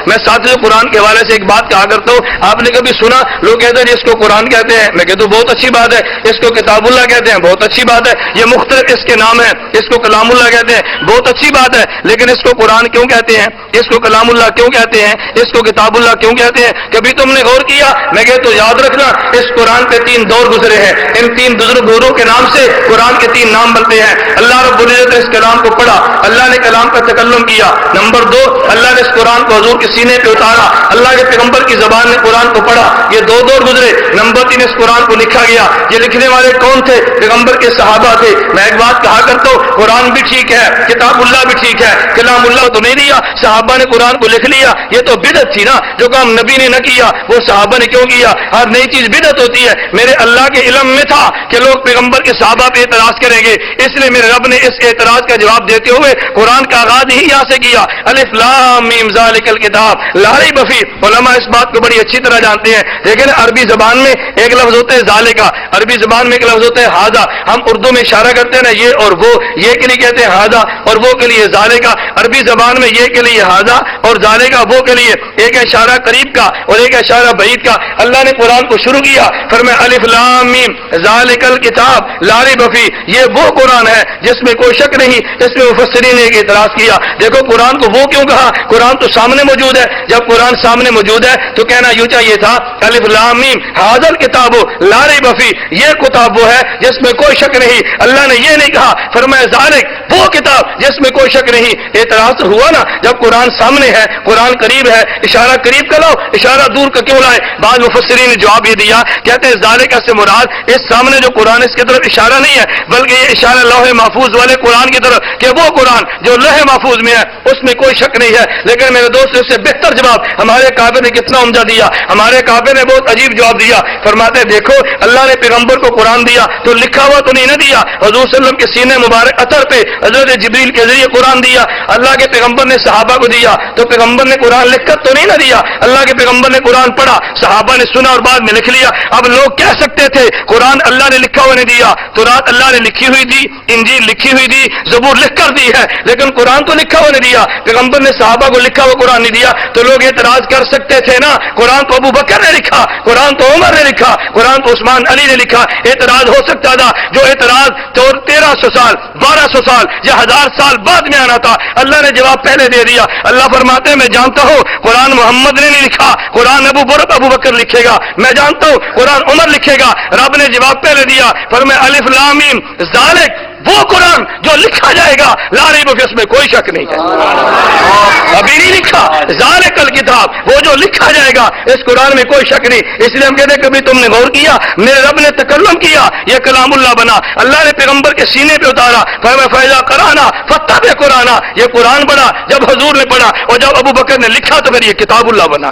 میں ساتھ قرآن کے حوالے سے ایک بات کہا کرتا ہوں, آپ نے کبھی سنا لوگ کہتے ہیں جس کو قرآن کہتے ہیں, میں کہتا ہوں بہت اچھی بات ہے, اس کو کتاب اللہ کہتے ہیں, بہت اچھی بات ہے, یہ مختلف اس کے نام ہیں, اس کو کلام اللہ کہتے ہیں, بہت اچھی بات ہے, لیکن اس کو قرآن کیوں کہتے ہیں, اس کو کلام اللہ کیوں کہتے ہیں, اس کو کتاب اللہ کیوں کہتے ہیں؟ کبھی تم نے غور کیا؟ میں کہتا تو یاد رکھنا اس قرآن پہ 3 دور گزرے ہیں, ان 3 بزرگ دوروں کے نام سے قرآن کے 3 نام بنتے ہیں. اللہ رب العزت نے اس کلام کو پڑھا, اللہ نے کلام کا تکلم کیا. نمبر 2, اللہ نے اس قرآن کو حضور کے سینے پہ اتارا, اللہ کے پیغمبر کی زبان نے قرآن کو پڑھا. یہ 2 دور گزرے. نمبر 3, اس قرآن کو لکھا گیا. یہ لکھنے والے کون تھے؟ پیغمبر کے صحابہ تھے. میں ایک بات کہا کرتا ہوں, قرآن بھی ٹھیک ہے, کتاب اللہ بھی ٹھیک ہے, کلام اللہ تو نہیں دیا, صحابہ نے قرآن کو لکھ لیا. یہ تو بدعت تھی نا, جو کام نبی نے نہ کیا وہ صحابہ نے کیوں کیا؟ ہر نئی چیز بدعت ہوتی ہے. میرے اللہ کے علم میں تھا کہ لوگ پیغمبر کے صحابہ پہ اعتراض کریں گے, اس لیے میرے رب نے اس اعتراض کا جواب دیتے ہوئے قرآن کا آغاز ہی یہاں سے کیا, الف لام میم ذالک الکتاب لا ریب فیہ. علماء اس بات کو بڑی اچھی طرح جانتے ہیں. لیکن عربی زبان میں ایک لفظ ہوتا ہے ذالکا, عربی زبان میں ایک لفظ ہوتا ہے ھذا. ہم اردو میں اشارہ کرتے ہیں نا, یہ اور وہ, یہ کے لیے کہتے ہیں ھذا اور وہ کے لیے ذالکا. عربی زبان میں یہ کے لیے ھذا اور ذالکا وہ کے لیے, ایک اشارہ قریب کا اور ایک اشارہ بعید کا. اللہ نے قرآن کو شروع کیا, فرمایا الف لام میم ذالک الکتاب لا ریب فیہ. یہ وہ قرآن ہے جس میں کوئی شک نہیں. اس میں مفسرین نے ایک اعتراض کیا, دیکھو قرآن کو وہ کیوں کہا؟ قرآن تو سامنے موجود ہے. جب قرآن سامنے موجود ہے تو کہنا یوں چاہیے تھا الف لام میم ھذا الکتاب لا ریب فیہ, یہ کتاب وہ ہے جس میں کوئی شک نہیں. اللہ نے یہ نہیں کہا, فرمایا ذالک وہ کتاب جس میں کوئی شک نہیں. اعتراض ہوا نا, جب قرآن سامنے ہے, قرآن قریب ہے, اشارہ قریب کا لاؤ, اشارہ دور کا کیوں لائے؟ بعض مفسرین نے جواب یہ دیا, کہتے ہیں ذالکہ سے مراد اس سامنے جو قرآن اس کی طرف اشارہ نہیں ہے, بلکہ یہ اشارہ لوح محفوظ والے قرآن کی طرف, کہ وہ قرآن جو لوح محفوظ میں ہے اس میں کوئی شک نہیں ہے. لیکن میرے دوست اس سے بہتر جواب ہمارے کعبے نے کتنا عمدہ دیا. ہمارے کعبے نے بہت عجیب جواب دیا. فرماتے دیکھو اللہ نے پیغمبر کو قرآن دیا تو لکھا ہوا تو نہیں نہ دیا, حضور صلی اللہ علیہ وسلم کے سینے مبارک اثر پہ حضرت جبریل کے ذریعے قرآن دیا. اللہ کے پیغمبر نے صحابہ کو دیا تو پیغمبر نے قرآن لکھ کر تو نہیں نہ دیا, اللہ کے پیغمبر نے قرآن پڑھا, صحابہ نے سنا اور بعد میں لکھ لیا. اب لوگ کہہ سکتے تھے قرآن اللہ نے لکھا ہوا نہیں دیا, تورات اللہ نے لکھی ہوئی دی, انجیل لکھی ہوئی دی, زبور لکھ کر دی ہے, لیکن قرآن تو لکھا ہوا نہیں دیا, پیغمبر نے صحابہ کو لکھا ہوا قرآن نہیں دیا. تو لوگ اعتراض کر سکتے تھے نا, قرآن تو ابو بکر نے لکھا, قرآن تو عمر نے لکھا, قرآن تو عثمان علی نے لکھا. اعتراض ہو سکتا تھا, جو اعتراض تو 1300 سال 1200 سال یا 1000 سال بعد میں آنا تھا, اللہ نے جواب پہلے دے دیا. اللہ فرماتے ہیں میں جانتا ہوں قرآن محمد نے نہیں لکھا, قرآن ابو بکر لکھے گا, میں جانتا ہوں قرآن عمر لکھے گا. رب نے جواب پہلے دیا, فرمایا الف لام میم ذالک وہ قرآن جو لکھا جائے گا لا ریب فیہ, اس میں کوئی شک نہیں ہے. ابھی نہیں لکھا, ذالک الکتاب وہ جو لکھا جائے گا, اس قرآن میں کوئی شک نہیں. اس لیے ہم کہتے ہیں کبھی تم نے غور کیا, میرے رب نے تکلم کیا, یہ کلام اللہ بنا. اللہ نے پیغمبر کے سینے پہ اتارا, فرمایا فاذا قرأنا فاتبع قرآنا, یہ قرآن بنا جب حضور نے پڑھا, اور جب ابو بکر نے لکھا تو پھر یہ کتاب اللہ بنا.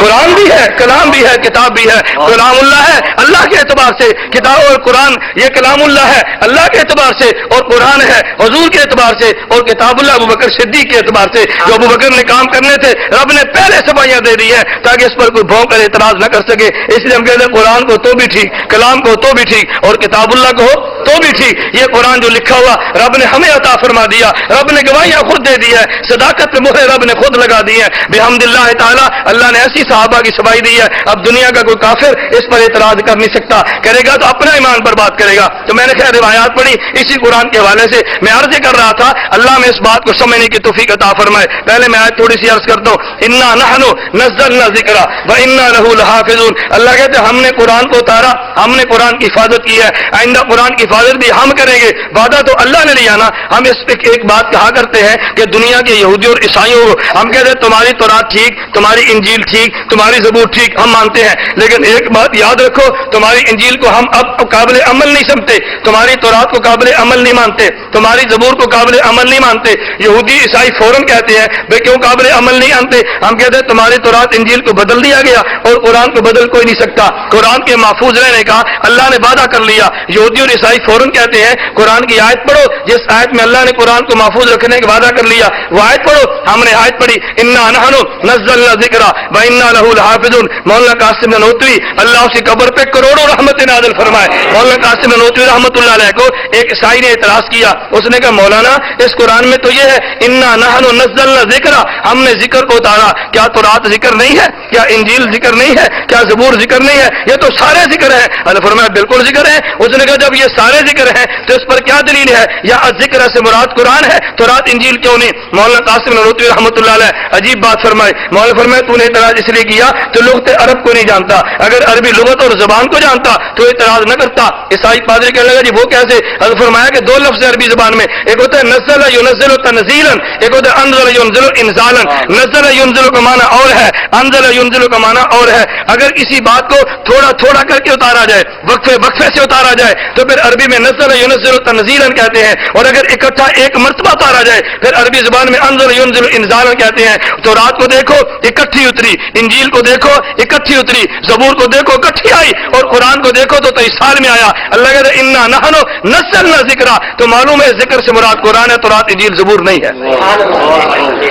قرآن بھی ہے, کلام بھی ہے, کتاب بھی ہے. کلام اللہ ہے اللہ کے اعتبار سے, کتاب اور قرآن یہ کلام اللہ ہے اللہ کے اعتبار سے, اور قرآن ہے حضور کے اعتبار سے, اور کتاب اللہ ابو بکر صدیق کے اعتبار سے. جو ابو بکر نے کام کرنے تھے رب نے پہلے صفائیاں دے دی ہے تاکہ اس پر کوئی بھونک کر اعتراض نہ کر سکے. اس لیے ہم کہتے ہیں قرآن کو تو بھی ٹھیک, کلام کو تو بھی ٹھیک, اور کتاب اللہ کو تو بھی ٹھیک. یہ قرآن جو لکھا ہوا رب نے ہمیں عطا فرما دیا, رب نے گواہیاں خود دے دی ہے, صداقت پہ مہر رب نے خود لگا دی ہے بحمد اللہ تعالی. اللہ نے ایسی صحابہ کی صفائی دی ہے, اب دنیا کا کوئی کافر اس پر اعتراض کر نہیں سکتا, کرے گا تو اپنا ایمان پر بات کرے گا. تو میں نے خیر روایات پڑھی اسی قرآن کے حوالے سے. میں عرض کر رہا تھا اللہ میں اس بات کو سمجھنے کی توفیق عطا فرمائے. پہلے میں آج تھوڑی سی عرض کرتا ہوں, انا نحن نزلنا ذکر وانا له لحافظون. اللہ کہتے ہیں ہم نے قرآن کو اتارا, ہم نے قرآن کی حفاظت کی ہے, آئندہ قرآن کی حفاظت بھی ہم کریں گے. وعدہ تو اللہ نے لیا نا. ہم اس پہ ایک بات کہا کرتے ہیں کہ دنیا کے یہودی اور عیسائیوں کو ہم کہتے ہیں تمہاری تورات ٹھیک, تمہاری انجیل ٹھیک, تمہاری زبور ٹھیک, ہم مانتے ہیں. لیکن ایک بات یاد رکھو, تمہاری انجیل کو ہم اب قابل عمل نہیں سمجھتے, تمہاری تورات کو قابل عمل نہیں مانتے, تمہاری زبور کو قابل عمل نہیں مانتے. یہودی عیسائی فوراً کہتے ہیں بھئی کیوں قابل عمل نہیں مانتے؟ ہم کہتے ہیں تمہاری تورات انجیل کو بدل دیا گیا اور قرآن کو بدل کوئی نہیں سکتا. قرآن کے محفوظ رہنے کا اللہ نے وعدہ کر لیا. یہودی اور عیسائی فوراً کہتے ہیں قرآن کی آیت پڑھو، جس آیت میں اللہ نے قرآن کو محفوظ رکھنے کا وعدہ کر لیا وہ آیت پڑھو. ہم نے آیت پڑھی انا نحن نزلنا ذکر و انا لہ لحافظون. مولانا قاسم نانوتوی اللہ اس کی قبر پہ کروڑوں رحمت نازل فرمائے. مولانا قاسم نانوتوی رحمۃ اللہ علیہ کو ایک عیسائی نے اعتراض کیا. اس نے کہا مولانا اس قرآن میں تو یہ ہے انا نحن نزلنا ذکر، ہم نے ذکر کو اتارا، کیا تورات ذکر نہیں ہے؟ کیا انجیل ذکر نہیں ہے؟ کیا زبور ذکر نہیں ہے؟ یہ تو سارے ذکر ہیں. اللہ فرمایا بالکل ذکر ہے. اس نے کہا جب یہ سارے ذکر ہیں تو اس پر کیا دلیل ہے؟ یا ذکر سے مراد قرآن ہے، تورات انجیل کیوں نہیں؟ مولانا قاسم نانوتوی رحمۃ اللہ علیہ عجیب بات فرمائے. مولانا فرمایا تو نے اعتراض اس لیے کیا تو لغت عرب کو نہیں جانتا، اگر عربی لغت اور زبان کو جانتا تو اعتراض نہ کرتا. عیسائی پادری کہنے لگا جی وہ کیسے؟ حضرت فرمایا کہ دو لفظ عربی زبان میں، ایک ہوتا ہے نزل ینزل تنزیلا، ایک ہوتا ہے انزل ینزل انزالا. نزل ینزل کا معنی اور ہے، انزل ینزل کا معنی اور ہے. اگر کسی بات کو تھوڑا تھوڑا کر کے اتارا جائے، وقفے وقفے سے اتارا جائے تو پھر عربی میں نزل ینزل تنزیلا کہتے ہیں، اور اگر اکٹھا ایک مرتبہ اتارا جائے پھر عربی زبان میں انزل ینزل انزالا کہتے ہیں. تو رات کو دیکھو اکٹھی اتری، انجیل کو دیکھو اکٹھی اتری، زبور کو دیکھو اکٹھی آئی، اور قرآن کو دیکھو تو 23 سال میں آیا. اللہ کہتے ہیں انا نحن نزلنا ذکر، تو معلوم ہے ذکر سے مراد قرآن ہے، تورات انجیل زبور نہیں ہے.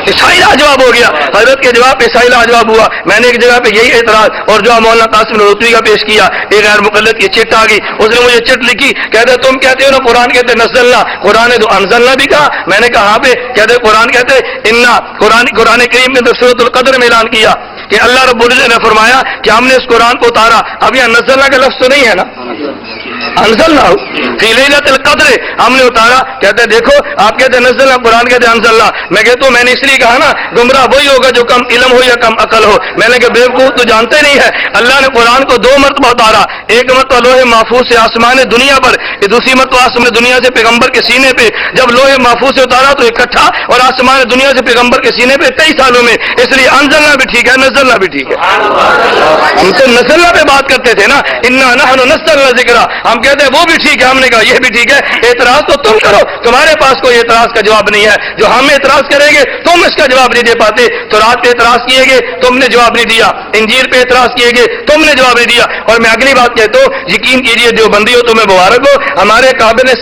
عیسائی لاجواب ہو گیا. حضرت کے جواب پہ عیسائی لاجواب ہوا. میں نے ایک جگہ پہ یہی اعتراض اور جو مولانا قاسم نانوتوی کا پیش کیا، ایک غیر مقلد کی چٹ آ گئی، اس نے مجھے چٹ لکھی، کہتے تم کہتے ہو نا قرآن کہتے نزلنا، قرآن نے تو انزلنا بھی کہا. میں نے کہا ہاں پہ کہتے قرآن کہتے انا، قرآن کریم نے تو سورۃ القدر میں اعلان کیا کہ اللہ رب العزت نے فرمایا کہ ہم نے اس قرآن کو اتارا. اب یہاں نزلنا کا لفظ تو نہیں ہے نا، انزلنا فی لیلۃ القدر ہم نے اتارا. کہتے دیکھو آپ کہتے نزلنا، قرآن کہتے انزلنا. میں کہتا ہوں میں نے اس لیے کہا نا گمراہ وہی ہوگا جو کم علم ہو یا کم عقل ہو. میں نے کہا بیوقوف تو جانتے نہیں ہے، اللہ نے قرآن کو دو مرتبہ اتارا. ایک مرتبہ لوح محفوظ سے آسمان دنیا پر، دوسری مرتبہ آسمان دنیا سے پیغمبر کے سینے پہ. جب لوح محفوظ سے اتارا تو اکٹھا، اور آسمان دنیا سے پیغمبر کے سینے پہ 23 سالوں میں. اس لیے انزلنا بھی ٹھیک ہے، نزلنا بھی ٹھیک ہے. ہم تو نزلنا پہ بات کرتے تھے نا، انا نحن نزلنا ذکر، ہم کہتے ہیں وہ بھی ٹھیک ہے. ہم نے کہا یہ بھی ٹھیک ہے. اعتراض تو تم کرو، تمہارے پاس کوئی اعتراض کا جواب نہیں ہے. جو ہم اعتراض کریں گے تم اس کا جواب نہیں دے پاتے. تو رات پہ اعتراض کیے گے تم نے جواب نہیں دیا، انجیل پہ اعتراض کیے گے تم نے جواب نہیں دیا. اور میں اگلی بات کہتا ہوں، یقین کیجئے دیوبندی ہو تمہیں مبارک ہو، ہمارے قابل نے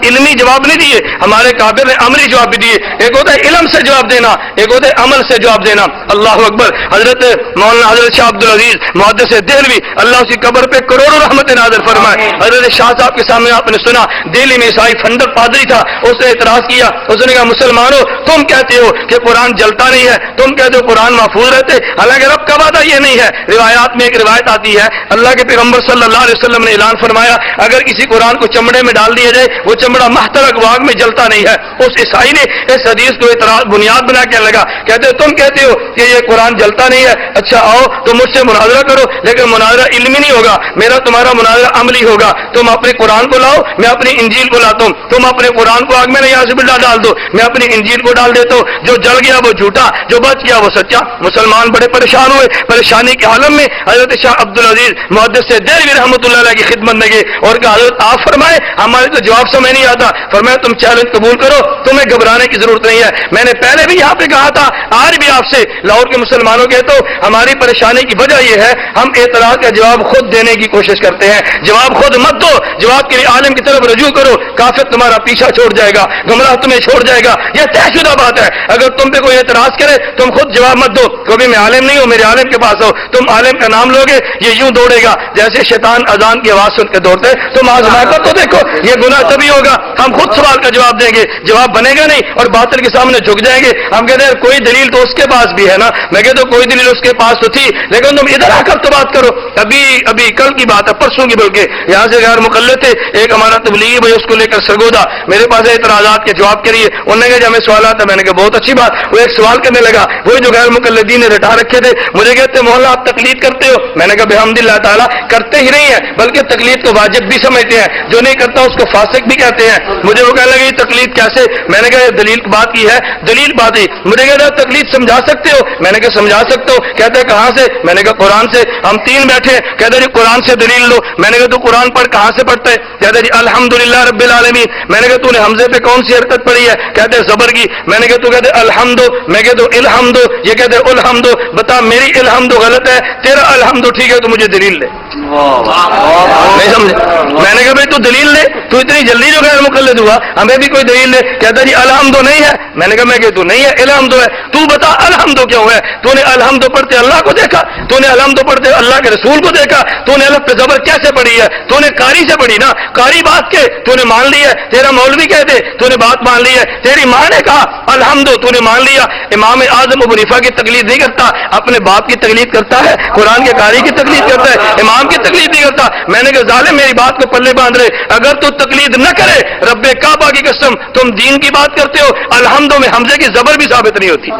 علمی جواب نہیں دیے، ہمارے قابل نے عملی جواب بھی دیے. ایک ہوتا ہے علم سے جواب دینا، ایک ہوتا ہے عمل سے جواب دینا. اللہ اکبر. حضرت مولانا حضرت شاہ عبدالعزیز محدث دہلوی اللہ اس کی قبر پہ کروڑوں رحمت نازل فرمائے. حضرت شاہ صاحب کے سامنے آپ نے سنا، دہلی میں عیسائی فنڈر پادری تھا، اس نے اعتراض کیا. اس نے کہا مسلمانوں تم کہتے ہو کہ قرآن جلتا نہیں ہے، تم کہتے ہو قرآن محفوظ رہتے، حالانکہ رب کا وعدہ یہ نہیں ہے. روایات میں ایک روایت آتی ہے اللہ کے پیغمبر صلی اللہ علیہ وسلم نے اعلان فرمایا اگر کسی قرآن کو چمڑے میں ڈال دیا جائے وہ چمڑا محترق آگ میں جلتا نہیں ہے. اس عیسائی نے اس حدیث کو اعتراض بنیاد بنا کے لگا، کہتے تم کہتے ہو کہ یہ قرآن جلتا نہیں ہے، اچھا آؤ تو مجھ سے مناظرہ کرو، لیکن مناظرہ علمی نہیں ہوگا، میرا تمہارا مناظرہ عملی ہوگا. تم اپنے قرآن کو لاؤ، میں اپنی انجیل کو لاتا ہوں. تم اپنے قرآن کو آگ میں نہیں یہاں سے بلڈا ڈال دو، میں اپنی انجیل کو ڈال دیتا ہوں. جو جل گیا وہ جھوٹا، جو بچ گیا وہ سچا. مسلمان بڑے پریشان ہوئے. پریشانی کے عالم میں حضرت شاہ عبدالعزیز محدث دہلوی رحمۃ اللہ علیہ کی خدمت میں گئے اور کہا حضرت آپ فرمائے ہمارے تو جواب سمجھ نہیں آتا. فرمایا تم چیلنج قبول کرو، تمہیں گھبرانے کی ضرورت نہیں ہے. میں نے پہلے بھی یہاں پہ کہا تھا، آج بھی آپ سے لاہور کے مسلمانوں کہتا ہوں ہماری پریشانی کی وجہ یہ ہے ہم اعتراض کا جواب خود دینے کی کوشش کرتے ہیں. جواب خود مت دو، جواب کے لیے عالم کی طرف رجوع کرو. کافر تمہارا پیچھا چھوڑ جائے گا، گمراہ تمہیں چھوڑ جائے گا، یہ طے شدہ بات ہے. اگر تم پہ کوئی اعتراض کرے تم خود جواب مت دو، کیونکہ میں عالم نہیں ہوں، میرے عالم کے پاس ہو. تم عالم کا نام لوگے یہ یوں دوڑے گا جیسے شیطان اذان کی آواز سن کے دوڑتے. تم آزما کر تو دیکھو، یہ گناہ تبھی ہوگا ہم خود سوال کا جواب دیں گے، جواب بنے گا نہیں اور باطل کے سامنے جھک جائیں گے. ہم کہتے ہیں کوئی دلیل تو اس کے پاس بھی ہے نا. میں کہتا ہوں کوئی دلیل اس کے پاس تو تھی، لیکن تم ادھر آ کر تو بات کرو. ابھی کل کی بات ہے، پرسوں کی، بلکہ یہاں سے غیر مقلد تھے، ایک ہمارا تبلیغی بھائی اس کو لے کر سرگودا میرے پاس اعتراضات کے جواب کے لیے. انہوں نے کہا جب ہمیں سوالات ہے، میں نے کہا بہت اچھی بات. وہ ایک سوال کرنے لگا، وہی جو غیر مقلدین نے رٹا رکھے تھے. مجھے کہتے مولا آپ تقلید کرتے ہو؟ میں نے کہا بحمد اللہ تعالیٰ کرتے ہی نہیں ہے، بلکہ تقلید کو واجب بھی سمجھتے ہیں، جو نہیں کرتا اس کو فاسق بھی کہتے ہیں. مجھے وہ کہنے لگے تقلید کیسے؟ میں نے کہا دلیل بات کی ہے، دلیل بات ہی. مجھے کہتا تقلید سمجھا سکتے ہو؟ میں نے کہا سمجھا سکتا ہوں. کہتے ہیں کہاں سے؟ میں نے کہا قرآن سے. ہم تین بیٹھے، کہتے جی قرآن سے دلیل لو. میں نے کہا تو قرآن پڑھ، کہاں سے پڑھتا ہے؟ کہتے جی الحمدللہ رب العالمین. میں نے کہا تو نے حمزے پہ کون سی حرکت پڑھی ہے؟ کہتے زبر کی. میں نے کہا تو کہتے الحمد، میں کہتا ہوں الحمد، یہ کہتے الحمد. بتا میری الحمد غلط ہے، تیرا الحمد ٹھیک ہے، تو مجھے دلیل دے. نہیں سمجھے؟ میں نے کہا بھائی تو دلیل لے، تو اتنی جلدی جو غیر مقلد ہوا، ہمیں بھی کوئی دلیل لے۔ کہتا جی الحمد نہیں ہے۔ میں نے کہا میں کہ تو نہیں ہے، الحمد ہے۔ تو بتا الحمد کیوں ہے؟ تو نے الحمد پڑھتے اللہ کو دیکھا؟ تو نے الحمد پڑھتے اللہ کے رسول کو دیکھا؟ تو نے الف پہ زبر کیسے پڑھی ہے؟ تو نے قاری سے پڑھی نا، قاری بات کے تو نے مان لی ہے، تیرا مولوی کہہ دے تو نے بات مان لی ہے، تیری ماں نے کہا الحمد تو نے مان لیا۔ امام اعظم ابو حنیفہ کی تقلید نہیں کرتا، اپنے باپ کی تقلید کرتا ہے، قرآن کے قاری کی تقلید کرتا ہے، امام کی تقلید نہیں کرتا۔ میں نے کہا ظالم میری بات کو پلے باندھ رہے، اگر تو تقلید نہ کرے رب کعبہ کی قسم تم دین کی بات کرتے ہو، الحمد میں حمزے کی زبر بھی ثابت نہیں ہوتی،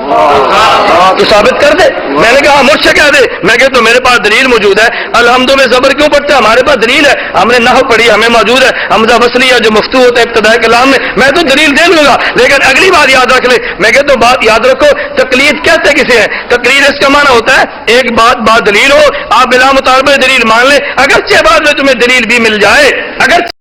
تو ثابت کر دے۔ میں نے کہا مجھ سے کہہ دے۔ میں کہ تو میرے پاس دلیل موجود ہے، الحمد میں زبر کیوں پڑتا ہے؟ ہمارے پاس دلیل ہے، ہم نے نحو پڑھی، ہمیں موجود ہے حمزہ وصلیہ جو مفتو ہوتا ہے ابتدائی کلام میں تو دلیل دے دوں گا، لیکن اگلی بات یاد رکھ لے۔ میں کہ تو بات یاد رکھو، تقلید کہتے کسے ہیں؟ تقلید اس کا معنی ہوتا ہے ایک بات دلیل ہو، آپ بلا مطالبہ دلیل مان لیں، اگرچہ بعد میں تمہیں دلیل بھی مل جائے، اگر